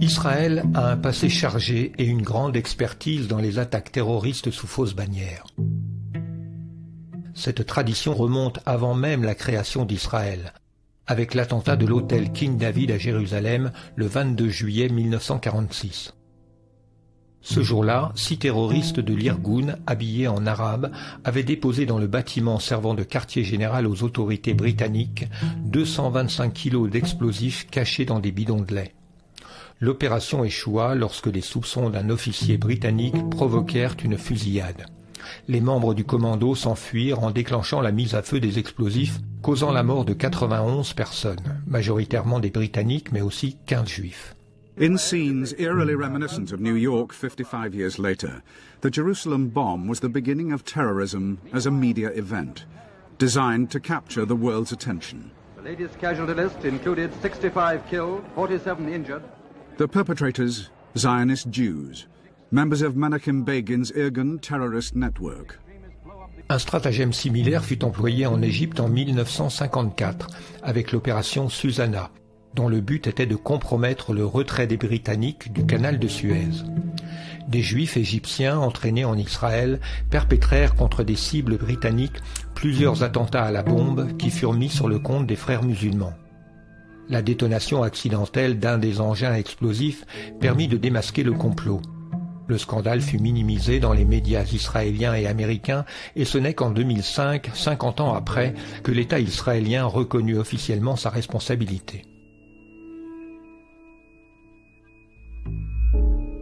Israël a un passé chargé et une grande expertise dans les attaques terroristes sous fausse bannière. Cette tradition remonte avant même la création d'Israël, avec l'attentat de l'hôtel King David à Jérusalem le 22 juillet 1946. Ce jour-là, 6 terroristes de l'Irgun, habillés en arabe, avaient déposé dans le bâtiment servant de quartier général aux autorités britanniques 225 kilos d'explosifs cachés dans des bidons de lait. L'opération échoua lorsque les soupçons d'un officier britannique provoquèrent une fusillade. Les membres du commando s'enfuirent en déclenchant la mise à feu des explosifs, causant la mort de 91 personnes, majoritairement des Britanniques mais aussi 15 Juifs. In scenes eerily reminiscent of New York 55 years later, the Jerusalem bomb was the beginning of terrorism as a media event, designed to capture the world's attention. The latest casualty list included 65 killed, 47 injured. The perpetrators, Zionist Jews, members of Menachem Begin's Irgun terrorist network. Un stratagème similaire fut employé en Égypte en 1954 avec l'opération Susanna, dont le but était de compromettre le retrait des Britanniques du canal de Suez. Des Juifs égyptiens entraînés en Israël perpétrèrent contre des cibles britanniques plusieurs attentats à la bombe qui furent mis sur le compte des frères musulmans. La détonation accidentelle d'un des engins explosifs permit de démasquer le complot. Le scandale fut minimisé dans les médias israéliens et américains et ce n'est qu'en 2005, 50 ans après, que l'État israélien reconnut officiellement sa responsabilité.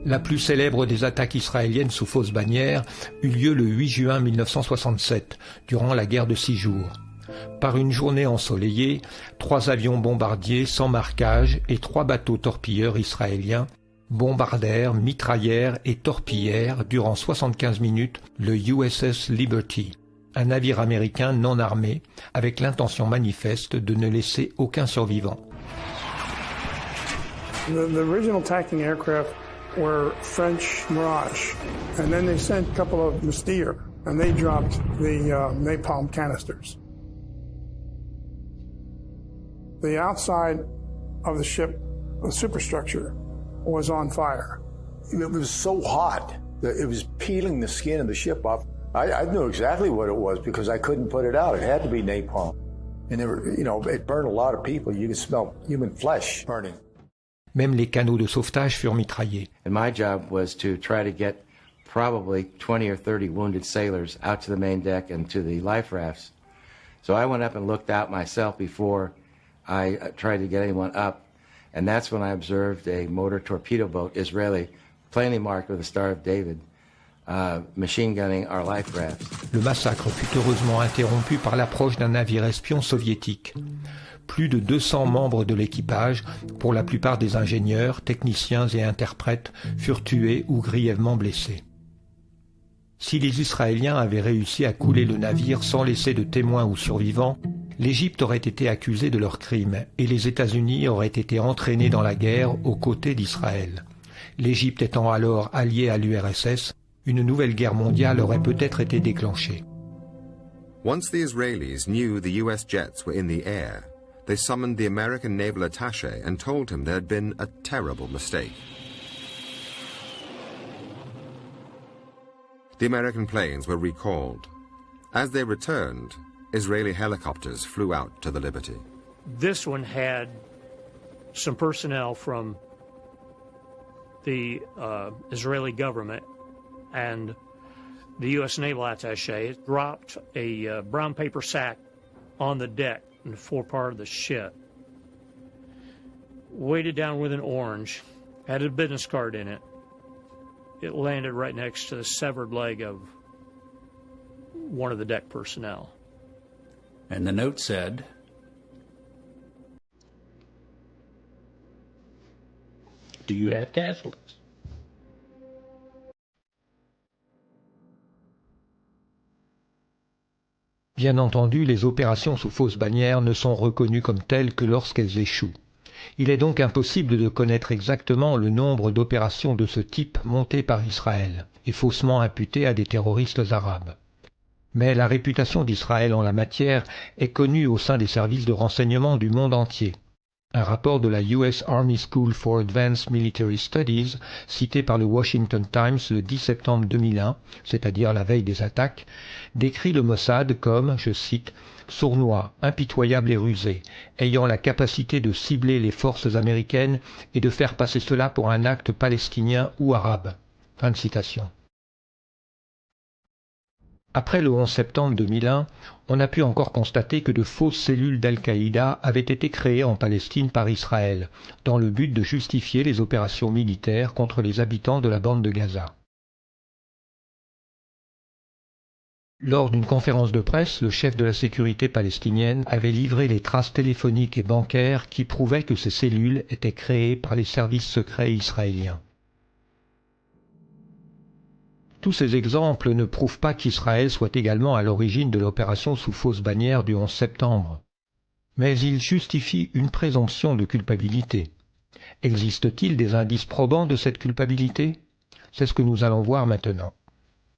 La plus célèbre des attaques israéliennes sous fausse bannière eut lieu le 8 juin 1967, durant la guerre de 6 jours. Par une journée ensoleillée, 3 avions bombardiers sans marquage et 3 bateaux torpilleurs israéliens bombardèrent, mitraillèrent et torpillèrent durant 75 minutes le USS Liberty, un navire américain non armé, avec l'intention manifeste de ne laisser aucun survivant. The original attacking aircraft were French Mirage, and then they sent a couple of Mystère, and they dropped the napalm canisters. The outside of the ship, the superstructure, was on fire. It was so hot that it was peeling the skin of the ship off. I knew exactly what it was because I couldn't put it out. It had to be napalm. And there were, it burned a lot of people. You could smell human flesh burning. Même les canaux de sauvetage furent mitraillés. And my job was to try to get probably 20 or 30 wounded sailors out to the main deck and to the life rafts. So I went up and looked out myself before I tried to get anyone up. And that's when I observed a motor torpedo boat, Israeli, plainly marked with the Star of David, machine gunning our life rafts. Le massacre fut heureusement interrompu par l'approche d'un navire espion soviétique. Plus de 200 membres de l'équipage, pour la plupart des ingénieurs, techniciens et interprètes, furent tués ou grièvement blessés. Si les Israéliens avaient réussi à couler le navire sans laisser de témoins ou survivants, l'Égypte aurait été accusée de leurs crimes et les États-Unis auraient été entraînés dans la guerre aux côtés d'Israël. L'Égypte étant alors alliée à l'URSS, une nouvelle guerre mondiale aurait peut-être été déclenchée. Once the Israelis knew the US jets were in the air, they summoned the American naval attaché and told him there had been a terrible mistake. The American planes were recalled. As they returned, Israeli helicopters flew out to the Liberty. This one had some personnel from the Israeli government and the U.S. Naval Attaché dropped a brown paper sack on the deck in the forepart of the ship. Weighted down with an orange, had a business card in it. It landed right next to the severed leg of one of the deck personnel. And the note said, "Do you have casualties?" Bien entendu, les opérations sous fausse bannière ne sont reconnues comme telles que lorsqu'elles échouent. Il est donc impossible de connaître exactement le nombre d'opérations de ce type montées par Israël et faussement imputées à des terroristes arabes. Mais la réputation d'Israël en la matière est connue au sein des services de renseignement du monde entier. Un rapport de la US Army School for Advanced Military Studies, cité par le Washington Times le 10 septembre 2001, c'est-à-dire la veille des attaques, décrit le Mossad comme, je cite, « sournois, impitoyable et rusé, ayant la capacité de cibler les forces américaines et de faire passer cela pour un acte palestinien ou arabe. » Fin de citation. Après le 11 septembre 2001, on a pu encore constater que de fausses cellules d'Al-Qaïda avaient été créées en Palestine par Israël, dans le but de justifier les opérations militaires contre les habitants de la bande de Gaza. Lors d'une conférence de presse, le chef de la sécurité palestinienne avait livré les traces téléphoniques et bancaires qui prouvaient que ces cellules étaient créées par les services secrets israéliens. Tous ces exemples ne prouvent pas qu'Israël soit également à l'origine de l'opération sous fausse bannière du 11 septembre. Mais ils justifient une présomption de culpabilité. Existe-t-il des indices probants de cette culpabilité? C'est ce que nous allons voir maintenant.